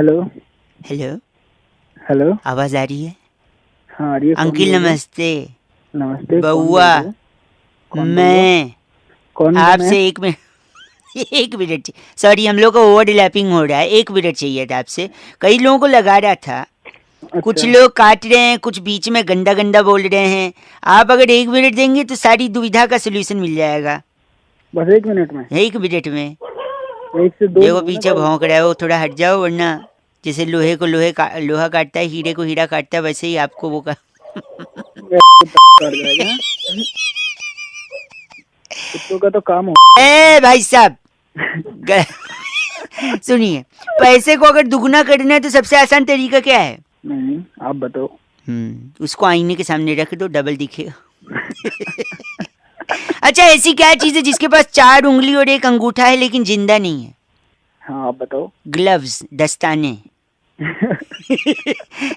Hello hello, hello. आवाज आ रही है? हाँ आ रही है। कौन अंकिल बोल रहे हो? नमस्ते। नमस्ते। कौन बोल बउआ, रहे हो? कौन बोल रहे हो? मैं कौन मैं? आपसे 1 मिनट एक मिनट, सॉरी, हम लोग को ओवरलैपिंग हो रहा है। 1 मिनट चाहिए था आपसे। कई लोगों को लगा रहा था, कुछ अच्छा, लोग काट रहे हैं, कुछ बीच में गंदा गंदा बोल रहे हैं। आप अगर 1 मिनट देंगे तो सारी दुविधा का सोल्यूशन मिल जाएगा। बस 1 मिनट में? 1 मिनट में। 1 से 2 देखो नहीं है ना पीछे कॉल। भौंक रहा है वो, थोड़ा हट जाओ, वरना जैसे लोहे को लोहा काटता है, हीरे को हीरा काटता है, वैसे ही आपको वो का कर जाएगा। कुत्तों का तो काम हो। ए भाई साहब, सुनिए, पैसे को अगर दुगना करना है तो सबसे आसान तरीका क्या है? नहीं, आप बताओ। उसको आईने के सामने रख दो, डबल दिखेगा। अच्छा, ऐसी क्या चीज है जिसके पास 4 उंगली और 1 अंगूठा है लेकिन जिंदा नहीं है? हाँ आप बताओ। ग्लव्स, दस्ताने।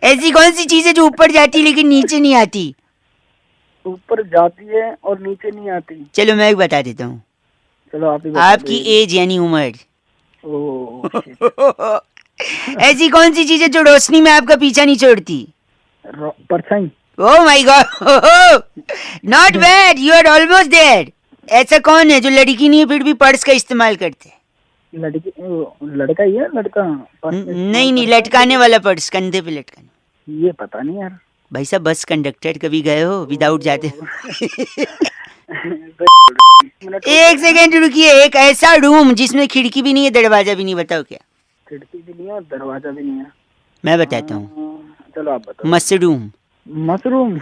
ऐसी कौन सी चीज है जो ऊपर जाती है लेकिन नीचे नहीं आती? ऊपर जाती है और नीचे नहीं आती। चलो मैं एक बता देता हूँ। चलो आप ही बता दो आपकी ये भी। एज यानी उम्र। Oh shit. ऐसी कौन सी चीज है जो रोशनी में आपका पीछा नहीं छोड़ती? परछाई। Oh my god, not bad, you are almost there. ऐसा कौन है जो लड़की नहीं है फिर भी पर्स का इस्तेमाल करते हैं? लड़की लड़का ही है, लड़का पर्स में इस्तेमाल नहीं नहीं, करता है लटकाने वाला पर्स, कंधे पे लटकाने। ये पता नहीं यार। भाई साहब, बस कंडक्टर कभी गए हो विदाउट जाते? मिनट हो एक गया है। सेकेंड रुकिए। एक ऐसा रूम जिसमें खिड़की भी नहीं है, दरवाजा भी नहीं, बताओ क्या? खिड़की भी नहीं है और दरवाजा भी नहीं है। मैं बताता हूँ। चलो आप बताओ। मशरूम। मशरूम।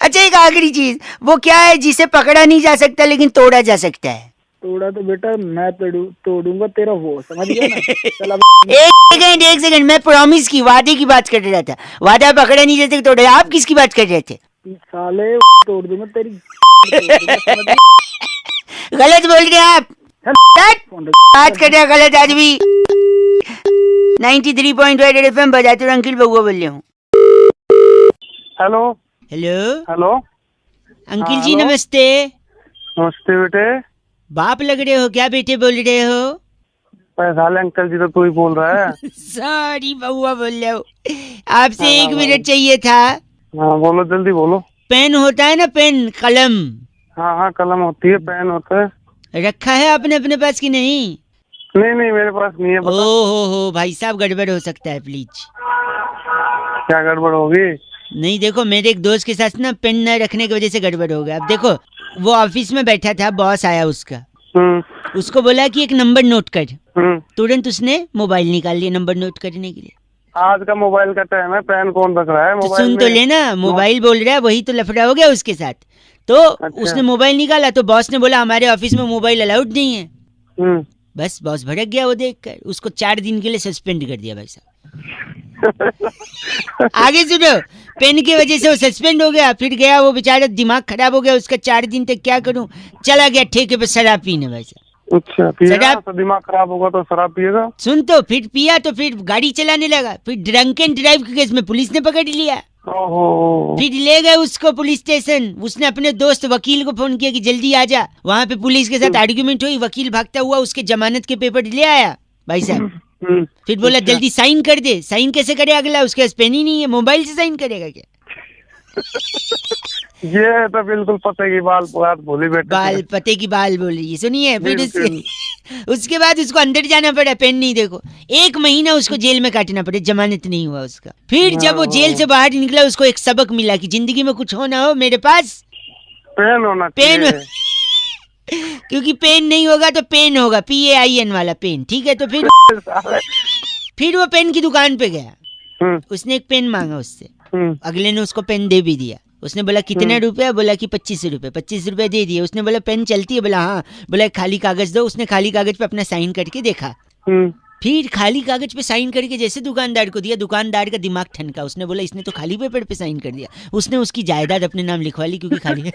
अच्छा, एक आखिरी चीज, वो क्या है जिसे पकड़ा नहीं जा सकता लेकिन तोड़ा जा सकता है? तोड़ा तो बेटा मैं तोड़ूंगा तेरा, वो समझ गया ना। चल अब। एक सेकंड, मैं प्रॉमिस की, वादे की बात कर रहा था। वादा पकड़ा नहीं जाते तोड़ा। आप किसकी बात कर रहे थे? साले तोड़ दूंगा तेरी। तोड़ दूंगा, समझ गया? गलत बोल रहे हैं आप। हट! फोन बात कर रहे हैं गलत आदमी। 93.5 FM बजाते रहो, अंकिल बउआ बोल रहा हूँ। हेलो। Hello hello. अंकिल जी, हेलो। नमस्ते। नमस्ते बेटे। बाप लग रहे हो क्या? बेटे बोल रहे हो? साले अंकल जी तो तू ही बोल रहा है। सॉरी, बउआ बोल रहे हो। आपसे हाँ 1 मिनट चाहिए था। हाँ बोलो, जल्दी बोलो। पेन होता है ना, पेन, कलम, हाँ हाँ कलम होती है, पेन होता है। रखा है आपने अपने पास कि नहीं? नहीं नहीं मेरे पास नहीं है, पता। हो भाई साहब, गड़बड़ हो सकता है, प्लीज। क्या गड़बड़ होगी? नहीं, देखो, मेरे एक दोस्त के साथ ना पेन न रखने की वजह से गड़बड़ हो गया। अब देखो, वो ऑफिस में बैठा था, बॉस आया उसका, उसको बोला कि एक नंबर नोट कर। तुरंत उसने मोबाइल निकाल लिया नंबर नोट करने के लिए। आज का मोबाइल का टाइम है, पेन कौन रख रहा है तो मोबाइल सुन में? तो लेना, मोबाइल बोल रहा है, वही तो लफड़ा हो गया उसके साथ। तो अच्छा। उसने मोबाइल निकाला तो बॉस ने बोला हमारे ऑफिस में मोबाइल अलाउड नहीं है। हम्म। बस बॉस भड़क गया वो देखकर, उसको 4 दिन के लिए सस्पेंड कर दिया भाई साहब। आगे सुनो, पेन की वजह से वो सस्पेंड हो गया, फिर गया वो बेचारा, दिमाग खराब हो गया उसका। 4 दिन तक क्या करूं, चला गया ठेके पे शराब पीने भाई साहब। अच्छा, पिएगा शराब, तो दिमाग खराब होगा तो शराब पिएगा। सुन, तो फिर पिया तो फिर गाड़ी चलाने लगा, फिर ड्रंक एंड ड्राइव के केस में पुलिस ने पकड़ लिया। ओहो। फिर ले गए उसको पुलिस स्टेशन। उसने अपने दोस्त वकील को फोन किया कि जल्दी आ जा। वहां पे पुलिस के साथ आर्ग्यूमेंट हुई, वकील भागता हुआ उसके जमानत के पेपर ले आया भाई साहब। फिर बोला अच्छा। जल्दी साइन कर दे। साइन कैसे करे अगला, उसके पास पेन ही नहीं है, मोबाइल से साइन करेगा क्या? ये तो बिल्कुल पते की बात बोली बेटे। बाल पते की बाल बोल रही है। सुनिए, फिर बिल्कुल। उसके बाद उसको अंदर जाना पड़ा, पेन नहीं। देखो, 1 महीना उसको जेल में काटना पड़े, जमानत नहीं हुआ उसका। फिर जब वो जेल से बाहर निकला, उसको एक सबक मिला कि जिंदगी में कुछ हो ना हो, मेरे पास पेन होना पेन। चाहिए। क्योंकि पेन नहीं होगा तो पेन होगा, PAIN वाला पेन, ठीक है? तो फिर वो पेन की दुकान पे गया। उसने एक पेन मांगा उससे। अगले ने उसको पेन दे भी दिया। उसने बोला कितने रुपए? बोला कि 25 रुपए। 25 रुपए दे दिए। उसने बोला पेन चलती है? बोला हाँ। बोला खाली कागज दो। उसने खाली कागज पे अपना साइन करके देखा। फिर खाली कागज पे साइन करके जैसे दुकानदार को दिया, दुकानदार का दिमाग ठनका। उसने बोला इसने तो खाली पेपर पे साइन कर दिया। उसने उसकी जायदाद अपने नाम लिखवा ली, क्योंकि खाली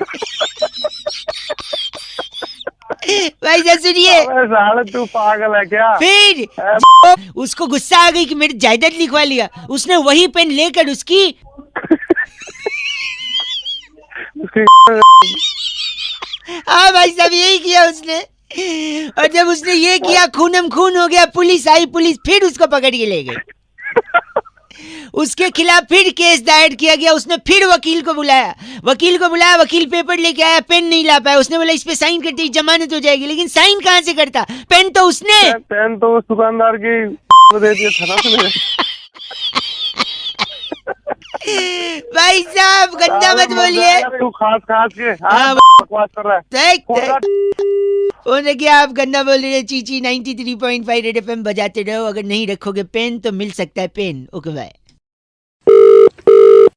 भाई साहब सुनिए, साले तू पागल है क्या? फिर उसको गुस्सा आ गई कि मेरी जायदाद लिखवा लिया। उसने वही पेन लेकर उसकी हाँ भाई साहब, यही किया उसने। और जब उसने ये किया, खूनम खून हो गया, पुलिस आई, पुलिस फिर उसको पकड़ के ले गई। उसके खिलाफ फिर केस दायर किया गया। उसने फिर वकील को बुलाया, वकील पेपर लेके आया, पेन नहीं ला पाया। उसने बोला इस पे साइन करते ही जमानत हो जाएगी, लेकिन साइन कहाँ से करता, पेन तो उसने, पेन तो उस दुकानदार की दे दिया था ना उसने। भाई साहब गंदा मत बोलिए। तू खास के हाँ, बकवास कर रहा है। फोन रखिए, आप गंदा बोल रहे हैं। चीची 93.5 रेड एफएम बजाते रहो। अगर नहीं रखोगे पेन तो मिल सकता है pen. Okay bye.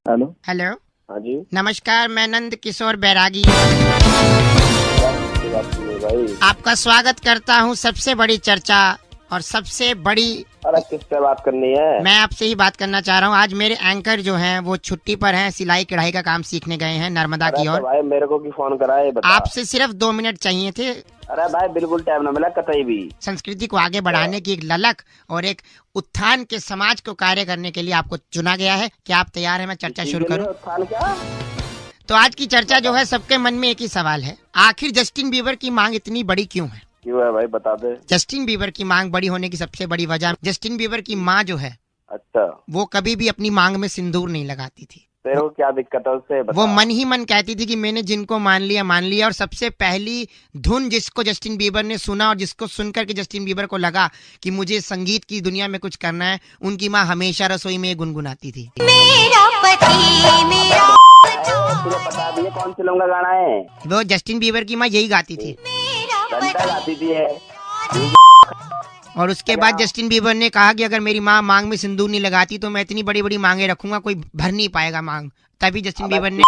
Hello hello, हाँ जी नमस्कार, मैं नंद किशोर बैरागी भाई। आपका स्वागत करता हूँ सबसे बड़ी चर्चा और सबसे बड़ी। अरे किससे बात करनी है? मैं आपसे ही बात करना चाह रहा हूँ। आज मेरे एंकर जो हैं वो छुट्टी पर हैं, सिलाई कढ़ाई का काम सीखने गए हैं नर्मदा की ओर। भाई मेरे को की फोन करा है, बता। आपसे सिर्फ 2 मिनट चाहिए थे। अरे भाई बिल्कुल टाइम ना मिला कतई भी। संस्कृति को आगे बढ़ाने की एक ललक और एक उत्थान के समाज को कार्य करने के लिए आपको चुना गया है। क्या आप तैयार हैं? मैं चर्चा शुरू करूं? उत्थान क्या? तो आज की चर्चा जो है, सबके मन में एक ही सवाल है, आखिर जस्टिन बीबर की मांग इतनी बड़ी क्यों है? क्यों है भाई, बता दे। जस्टिन बीबर की मांग बड़ी होने की सबसे बड़ी वजह, जस्टिन बीबर की माँ जो है, अच्छा, वो कभी भी अपनी मांग में सिंदूर नहीं लगाती थी। तेरे को क्या दिक्कत है उससे, बता। वो मन ही मन कहती थी कि मैंने जिनको मान लिया। और सबसे पहली धुन जिसको जस्टिन बीबर ने सुना और जिसको सुनकर के जस्टिन बीबर को लगा कि मुझे संगीत की दुनिया में कुछ करना है, उनकी माँ हमेशा रसोई में गुनगुनाती थी। मेरा पति मेरा तुझे बता दिए कौन सी लंगा गाना है? वो जस्टिन बीबर की माँ यही गाती थी। घंटा गाती थी है। और उसके बाद जस्टिन बीबर ने कहा कि अगर मेरी माँ मांग में सिंदूर नहीं लगाती तो मैं इतनी बड़ी बड़ी मांगे रखूंगा, कोई भर नहीं पाएगा मांग। तभी जस्टिन बीबर ने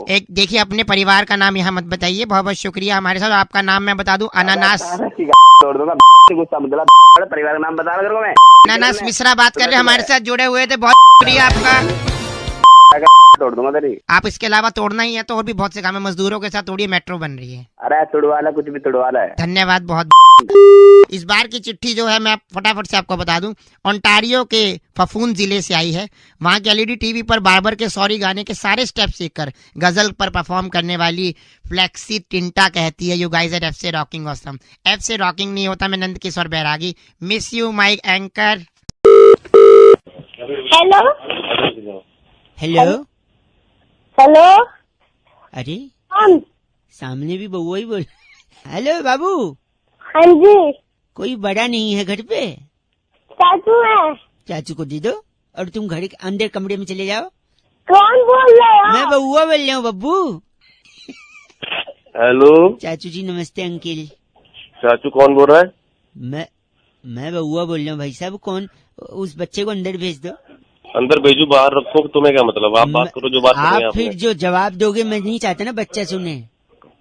एक, देखिए अपने परिवार का नाम यहाँ मत बताइए, बहुत बहुत शुक्रिया हमारे साथ। आपका नाम मैं बता दूं, अनानास। तोड़ दूंगा परिवार का नाम बता रहा मैं। अनानास मिश्रा बात कर रहे, हमारे साथ जुड़े हुए थे, बहुत शुक्रिया आपका। तोड़ दूंगा तेरी। आप इसके अलावा तोड़ना ही है तो और भी बहुत से काम है, मजदूरों के साथ तोड़िए, मेट्रो बन रही है। अरे तुड़वाला कुछ भी तुड़वाला है। धन्यवाद बहुत। इस बार की चिट्ठी जो है मैं फटाफट से आपको बता दूं, ओंटारियो के फफून जिले से आई है। वहाँ के एलईडी टीवी पर बार्बर के सॉरी गाने के सारे स्टेप सीखकर गजल पर परफॉर्म करने वाली फ्लेक्सी टिंटा कहती है, यू गाइज आर एफ से रॉकिंग ऑसम। एफ से रॉकिंग नहीं होता। मैं Nand Kishore Bairagi, miss you my anchor. Hello hello hello, अरे हम सामने भी बउआ ही बोल। हेलो बाबू। हाँ जी, कोई बड़ा नहीं है घर पे? चाचू है। चाचू को दे दो और तुम घर के अंदर कमरे में चले जाओ। कौन बोल रहे हो? मैं बउआ बोल रहा हूँ बब्बू। हेलो चाचू जी नमस्ते अंकिल। चाचू कौन बोल रहा है? मैं बउआ बोल रहा हूँ भाई साहब। कौन? उस बच्चे को अंदर भेज दो। अंदर भेजू बाहर रखो, तुम्हें क्या मतलब? आप बात करो जो बात करनी है आप फिर जो जवाब दोगे, मैं नहीं चाहता ना बच्चा सुने।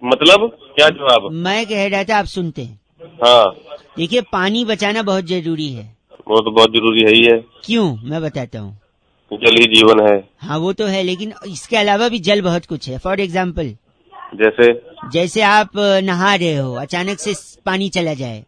मतलब क्या जवाब? मैं कह रहा था आप सुनते हैं। हाँ, देखिए पानी बचाना बहुत जरूरी है। वो तो बहुत जरूरी है ही है। क्यों? मैं बताता हूँ। जल ही जीवन है। हाँ वो तो है, लेकिन इसके अलावा भी जल बहुत कुछ है। फॉर एग्जाम्पल, जैसे आप नहा रहे हो, अचानक से पानी चला जाए,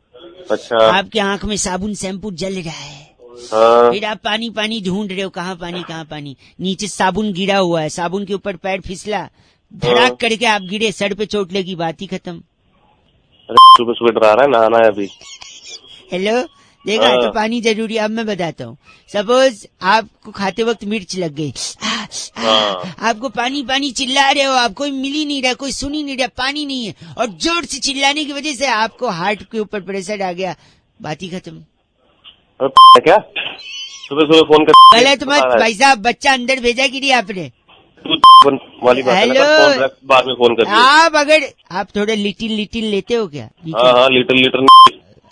अच्छा, आपके आंख में साबुन शैम्पू जल रहा है, हाँ, फिर आप पानी ढूंढ रहे हो, कहाँ पानी, नीचे साबुन गिरा हुआ है, साबुन के ऊपर पैर फिसला, धड़ाक करके आप गिरे, सर पे चोट लगी, बात ही खत्म। सुबह सुबह डरा रहा है, नहाना है अभी। हेलो, देखा? हाँ। तो पानी जरूरी। अब मैं बताता हूँ, सपोज आपको खाते वक्त मिर्च लग गई, हाँ। आपको पानी चिल्ला रहे हो, आप कोई मिल ही नहीं रहा, कोई सुन ही नहीं रहा, पानी नहीं है, और जोर से चिल्लाने की वजह से आपको हार्ट के ऊपर प्रेशर आ गया, बात ही खत्म। क्या सुबह सुबह फोन कर? गलत मत भाई साहब, बच्चा अंदर भेजा कि नहीं आपने? वाली बात है ना, हेलो। बाद में फोन कर दिया। आप अगर आप थोड़ा लिटिल लेते हो क्या? हाँ, लीटर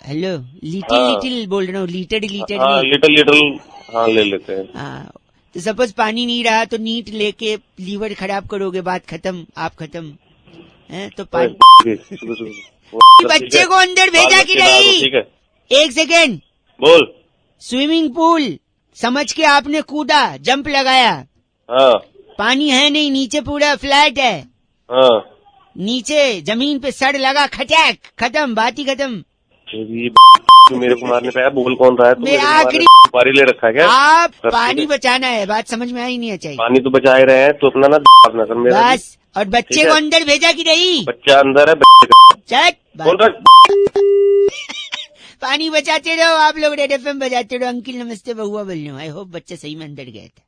हेलो, लिटिल बोल रहा हूँ, लीटर हाँ, लीटर हाँ ले लेते हैं। हाँ, तो सपोज पानी नहीं रहा तो नीट लेके लीवर खराब करोगे, बात खत्म, आप खत्म है। तो पानी बच्चे को अंदर भेजा कि नहीं? ठीक है, 1 सेकेंड, बोल। स्विमिंग पूल समझ के आपने कूदा, जंप लगाया, हाँ पानी है नहीं, नीचे पूरा फ्लैट है, हाँ, नीचे जमीन पे सड़ लगा, खटैक, खत्म, बात ही खत्म। तू मेरे को मारने पे आया, बोल कौन रहा है? मैं आखिरी पारी ले रखा है क्या? आप पानी बचाना है, बात समझ में आई नहीं चाहिए। पानी तो बचा ही रहे हैं, तो अपना ना अपना कर मेरा। बस, और बच्चे को अंदर भेजा कि नहीं? बच्चा अंदर है, चट बोल रहा पानी बचाते रहो आप लोग, रेड एफएम बजाते रहो। अंकिल नमस्ते, बहुआ बोल रहा हूँ। आई होप बच्चे सही में अंदर गए थे।